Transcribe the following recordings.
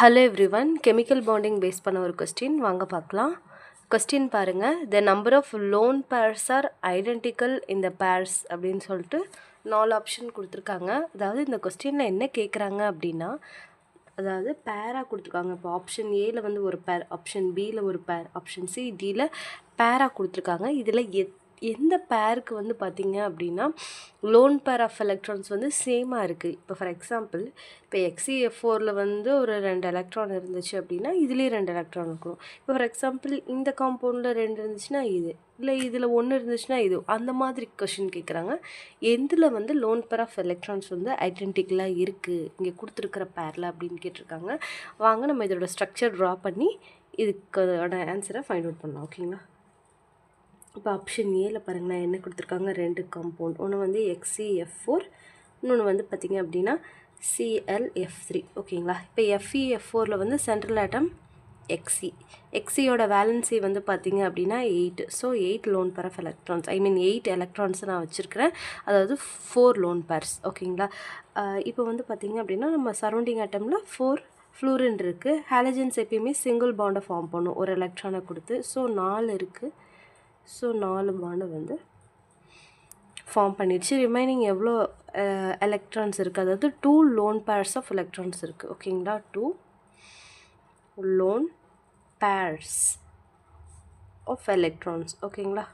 Hello everyone, chemical bonding base பண்ண ஒரு question வாங்க பார்க்கலாம். கொஸ்டின் பாருங்கள். The number of lone pairs are identical இந்த பேர்ஸ் அப்படின்னு சொல்லிட்டு 4 ஆப்ஷன் கொடுத்துருக்காங்க. அதாவது இந்த கொஸ்டினில் என்ன கேட்குறாங்க அப்படின்னா, அதாவது பேராக கொடுத்துருக்காங்க. இப்போ ஆப்ஷன் ஏல வந்து ஒரு பேர், ஆப்ஷன் பியில் ஒரு பேர், ஆப்ஷன் சி டியில் பேராக கொடுத்துருக்காங்க. இதில் எந்த பேருக்கு வந்து பார்த்திங்க அப்படின்னா லோன் பேர் ஆஃப் எலக்ட்ரான்ஸ் வந்து சேமாக இருக்குது. இப்போ ஃபார் எக்ஸாம்பிள், இப்போ XeF4ல் வந்து ஒரு 2 எலக்ட்ரான் இருந்துச்சு அப்படின்னா இதுலேயே 2 எலக்ட்ரான் இருக்கும். இப்போ ஃபார் எக்ஸாம்பிள் இந்த காம்பவுண்டில் 2 இருந்துச்சுன்னா இது, இல்லை இதில் 1 இருந்துச்சுன்னா இது, அந்த மாதிரி கொஷின் கேட்குறாங்க. எதில் வந்து லோன் பேர் ஆஃப் எலக்ட்ரான்ஸ் வந்து ஐடென்டிக்கலாக இருக்குது இங்கே கொடுத்துருக்கிற பேரில் அப்படின்னு கேட்டிருக்காங்க. வாங்க நம்ம இதோட ஸ்ட்ரக்சர் ட்ரா பண்ணி இதுக்கான ஆன்சரை ஃபைண்ட் அவுட் பண்ணலாம். ஓகேங்களா? இப்போ ஆப்ஷன் ஏல பாருங்களேன், என்ன கொடுத்துருக்காங்க, 2 காம்பவுண்ட். ஒன்று வந்து XeF4, இன்னொன்று வந்து பார்த்திங்க அப்படின்னா ClF3. ஓகேங்களா? இப்போ FeF4ல் வந்து சென்ட்ரல் ஆட்டம் Xe வேலன்சி வந்து பார்த்திங்க அப்படின்னா 8. So 8 lone pair of electrons, 8 electrons நான் வச்சுருக்கிறேன். அதாவது 4 லோன் பேர்ஸ். ஓகேங்களா? இப்போ வந்து பார்த்திங்க அப்படின்னா நம்ம சரௌண்டிங் ஆட்டமில் 4 ஃப்ளூரின் இருக்குது. ஹாலஜன்ஸ் எப்பயுமே சிங்கிள் பாண்டை ஃபார்ம் பண்ணும் ஒரு எலக்ட்ரானை கொடுத்து. ஸோ 4 இருக்குது. ஸோ 4 பாண்டை வந்து ஃபார்ம் பண்ணிடுச்சு. ரிமைனிங் எவ்வளோ எலக்ட்ரான்ஸ் இருக்குது, அதாவது 2 லோன் பேர்ஸ் ஆஃப் எலக்ட்ரான்ஸ் இருக்குது. ஓகேங்களா? 2 லோன் பேர்ஸ் ஆஃப் எலக்ட்ரான்ஸ். ஓகேங்களா?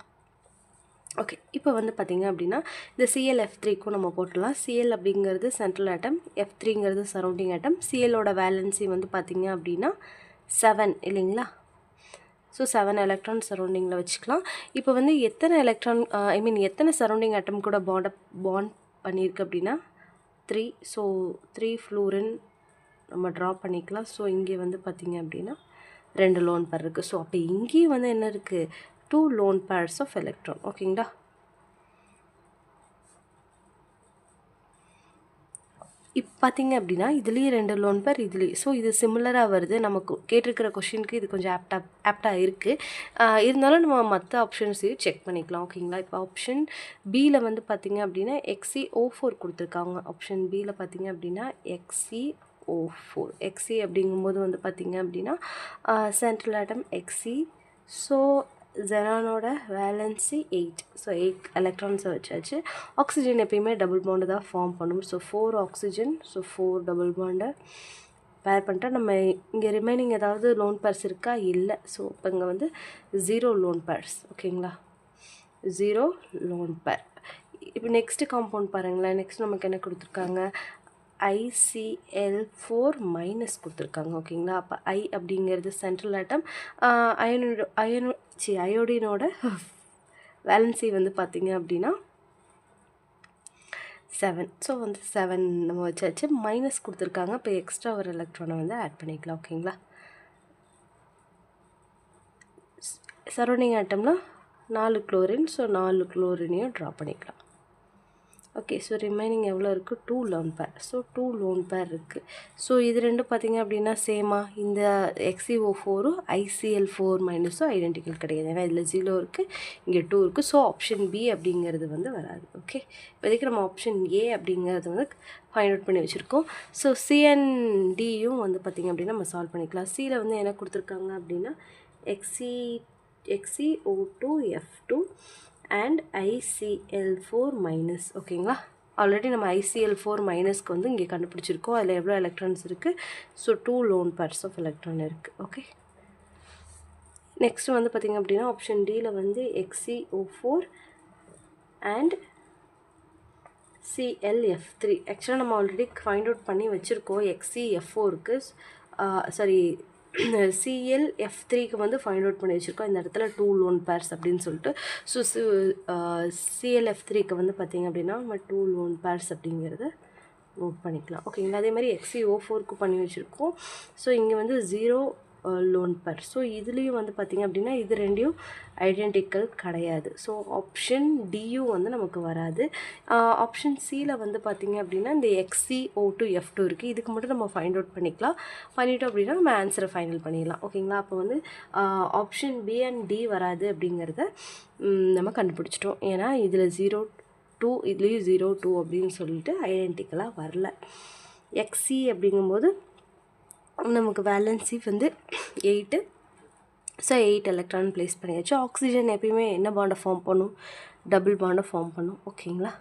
ஓகே, இப்போ வந்து பார்த்திங்க அப்படின்னா இந்த ClF3க்கும் நம்ம போட்டுடலாம். Cl அப்படிங்கிறது சென்ட்ரல் ஆட்டம், F3ங்கிறது சரௌண்டிங் ஆட்டம். Clோட வேலன்சி வந்து பார்த்திங்க அப்படின்னா 7 இல்லைங்களா? ஸோ 7 எலக்ட்ரான் சரௌண்டிங்கில் வச்சுக்கலாம். இப்போ வந்து எத்தனை எலக்ட்ரான் எத்தனை சரௌண்டிங் ஆட்டம் கூட பாண்ட் பண்ணியிருக்கு அப்படின்னா 3. ஸோ 3 ஃப்ளூரின் நம்ம ட்ரா பண்ணிக்கலாம். ஸோ இங்கே வந்து பார்த்திங்க அப்படின்னா 2 லோன் பேர் இருக்குது. ஸோ அப்போ இங்கேயும் வந்து என்ன இருக்குது, 2 லோன் பேர்ஸ் ஆஃப் எலக்ட்ரான். ஓகேங்களா? இப்போ பார்த்திங்க அப்படின்னா இதுலேயும் 2 லோன் பேர், இதுலேயும். ஸோ இது சிமிலராக வருது. நமக்கு கேட்டிருக்கிற கொஷினுக்கு இது கொஞ்சம் ஆப்டாக இருக்குது. இருந்தாலும் நம்ம மற்ற ஆப்ஷன்ஸையும் செக் பண்ணிக்கலாம். ஓகேங்களா? இப்போ ஆப்ஷன் பியில் வந்து பார்த்திங்க அப்படின்னா XeO4 கொடுத்துருக்காங்க. ஆப்ஷன் பியில் பார்த்திங்க அப்படின்னா XeO4. Xe அப்படிங்கும்போது வந்து பார்த்திங்க அப்படின்னா சென்ட்ரல் ஆட்டம் Xe. ஸோ ஜெனானோட வேலன்சி 8. ஸோ 8 எலக்ட்ரான்ஸை வச்சாச்சு. ஆக்சிஜன் எப்பயுமே டபுள் பாண்டு தான் ஃபார்ம் பண்ணும். ஸோ 4 ஆக்சிஜன், ஸோ 4 டபுள் பாண்டை பேர் பண்ணிட்டா நம்ம இங்கே ரிமைனிங் ஏதாவது லோன் பேர்ஸ் இருக்கா, இல்லை. ஸோ இப்போ இங்கே வந்து 0 லோன் பேர்ஸ். ஓகேங்களா? 0 லோன் பேர். இப்போ நெக்ஸ்ட்டு காம்பவுண்ட் பாருங்களேன். நெக்ஸ்ட் நமக்கு என்ன கொடுத்துருக்காங்க, ICl4 மைனஸ் கொடுத்துருக்காங்க. ஓகேங்களா? அப்போ I அப்படிங்கிறது சென்ட்ரல் ஆட்டம். அயோடினோட வேலன்சி வந்து பார்த்திங்க அப்படின்னா 7. ஸோ வந்து 7 நம்ம வச்சாச்சு. மைனஸ் கொடுத்துருக்காங்க. இப்போ எக்ஸ்ட்ரா ஒரு எலக்ட்ரானை வந்து ஆட் பண்ணிக்கலாம். ஓகேங்களா? சரௌண்டிங் ஆட்டமில் 4 குளோரின். ஸோ 4 குளோரினையும் ட்ரா பண்ணிக்கலாம். ஓகே, ஸோ ரிமைனிங் எவ்வளோ இருக்குது, 2 lone pair. So 2 lone pair இருக்குது. ஸோ இது ரெண்டும் பார்த்திங்க அப்படின்னா சேமாக இந்த XeO4 ICl4 மைனஸும் ஐடென்டிக்கல் கிடையாது. ஏன்னா இதில் 0 இருக்குது, இங்கே 2 இருக்குது. ஸோ ஆப்ஷன் பி அப்படிங்கிறது வந்து வராது. ஓகே, இப்போதைக்கு நம்ம ஆப்ஷன் ஏ அப்படிங்கிறது வந்து ஃபைண்ட் அவுட் பண்ணி வச்சுருக்கோம். ஸோ CNDயும் வந்து பார்த்திங்க அப்படின்னா நம்ம சால்வ் பண்ணிக்கலாம். சியில் வந்து என்ன கொடுத்துருக்காங்க அப்படின்னா XeO2F2 அண்ட் ICl4 மைனஸ். ஓகேங்களா? ஆல்ரெடி நம்ம ICl4 மைனஸ்க்கு வந்து இங்கே கண்டுபிடிச்சிருக்கோம். அதில் எவ்வளோ எலக்ட்ரான்ஸ் இருக்குது, so 2 lone pairs of electron இருக்குது. ஓகே, நெக்ஸ்ட் வந்து பார்த்திங்க அப்படின்னா ஆப்ஷன் டியில் வந்து XeO4 அண்ட் ClF3. ஆக்சுவலாக நம்ம ஆல்ரெடி ஃபைண்ட் அவுட் பண்ணி வச்சுருக்கோம். XeF4க்கு ClF3க்கு வந்து ஃபைண்ட் அவுட் பண்ணி வச்சுருக்கோம். இந்த இடத்துல 2 லோன் பேர்ஸ் அப்படின்னு சொல்லிட்டு. ஸோ ClF3க்கு வந்து பார்த்திங்க அப்படின்னா நம்ம 2 லோன் பேர்ஸ் அப்படிங்கிறத நோட் பண்ணிக்கலாம். ஓகேங்களா? அதே மாதிரி XeO4க்கு பண்ணி வச்சுருக்கோம். ஸோ இங்கே வந்து 0 லோன் பேர். ஸோ இதுலேயும் வந்து பார்த்திங்க அப்படின்னா இது ரெண்டையும் ஐடென்டிக்கல் கிடையாது. ஸோ ஆப்ஷன் டியும் வந்து நமக்கு வராது. ஆப்ஷன் சியில் வந்து பார்த்திங்க அப்படின்னா இந்த XeO2F2 இருக்குது. இதுக்கு மட்டும் நம்ம ஃபைண்ட் அவுட் பண்ணிட்டோம் அப்படின்னா நம்ம ஆன்சரை ஃபைனல் பண்ணிடலாம். ஓகேங்களா? அப்போ வந்து ஆப்ஷன் பி அண்ட் டி வராது அப்படிங்கிறத நம்ம கண்டுபிடிச்சிட்டோம். ஏன்னா இதில் 0-2, இதுலேயும் 0-2 அப்படின்னு சொல்லிட்டு ஐடென்டிக்கலாக வரல. Xe அப்படிங்கும்போது நமக்கு வேலன்சி வந்து 8. ஸோ 8 எலக்ட்ரான் ப்ளேஸ் பண்ணியாச்சு. ஆக்சிஜன் எப்பயுமே என்ன பாண்டை ஃபார்ம் பண்ணும்? டபுள் பாண்டை ஃபார்ம் பண்ணும். ஓகேங்களா?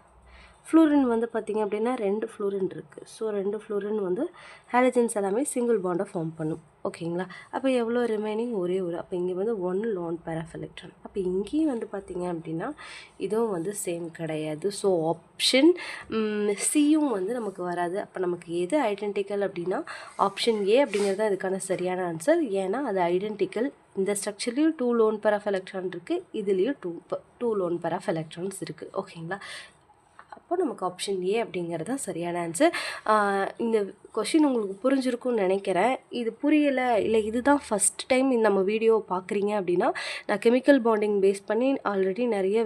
ஃப்ளூரின் வந்து பார்த்திங்க அப்படின்னா 2 ஃப்ளூரின் இருக்குது. ஸோ 2 ஃப்ளூரின் வந்து ஹாலஜன்ஸ் எல்லாமே சிங்கிள் பாண்டை ஃபார்ம் பண்ணும். ஓகேங்களா? அப்போ எவ்வளோ ரிமைனிங்? ஒரே ஒரு. அப்போ இங்கே வந்து 1 லோன் பேர் ஆஃப் எலக்ட்ரான். அப்போ இங்கேயும் வந்து பார்த்திங்க அப்படின்னா இதுவும் வந்து சேம் கிடையாது. ஸோ ஆப்ஷன் சியும் வந்து நமக்கு வராது. அப்போ நமக்கு எது ஐடென்டிக்கல் அப்படின்னா ஆப்ஷன் ஏ அப்படிங்கிறது தான் இதுக்கான சரியான ஆன்சர். ஏன்னா அது ஐடென்டிக்கல். இந்த ஸ்ட்ரக்சர்லேயும் 2 லோன் பேர் ஆஃப் எலக்ட்ரான் இருக்குது, இதுலேயும் 2 லோன் பேர் ஆஃப் எலக்ட்ரான்ஸ் இருக்குது. ஓகேங்களா? அப்போ நமக்கு ஆப்ஷன் ஏ அப்படிங்கிறது தான் சரியான ஆன்சர். இந்த கொஷின் உங்களுக்கு புரிஞ்சிருக்கும்னு நினைக்கிறேன். இது புரியலை, இல்லை இதுதான் ஃபஸ்ட் டைம் நம்ம வீடியோவை பார்க்குறீங்க அப்படின்னா, நான் கெமிக்கல் பாண்டிங் பேஸ் பண்ணி ஆல்ரெடி நிறைய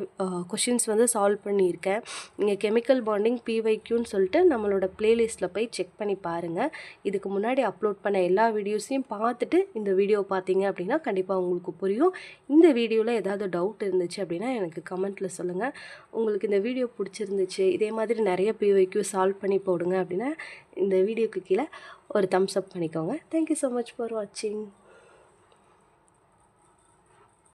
கொஷின்ஸ் வந்து சால்வ் பண்ணியிருக்கேன். நீங்கள் கெமிக்கல் பாண்டிங் பிவைக்யூன்னு சொல்லிட்டு நம்மளோட ப்ளேலிஸ்ட்டில் போய் செக் பண்ணி பாருங்கள். இதுக்கு முன்னாடி அப்லோட் பண்ண எல்லா வீடியோஸையும் பார்த்துட்டு இந்த வீடியோ பார்த்தீங்க அப்படின்னா கண்டிப்பாக உங்களுக்கு புரியும். இந்த வீடியோவில் ஏதாவது டவுட் இருந்துச்சு அப்படின்னா எனக்கு கமெண்ட்டில் சொல்லுங்கள். உங்களுக்கு இந்த வீடியோ பிடிச்சிருந்துச்சு, இதே மாதிரி நிறைய பிவைக்யூ சால்வ் பண்ணி போடுங்க அப்படின்னா இந்த வீடியோக்கு கீழே ஒரு தம்ஸ் அப் பண்ணிக்கோங்க. தேங்க்யூ ஸோ மச் ஃபார் வாட்சிங்.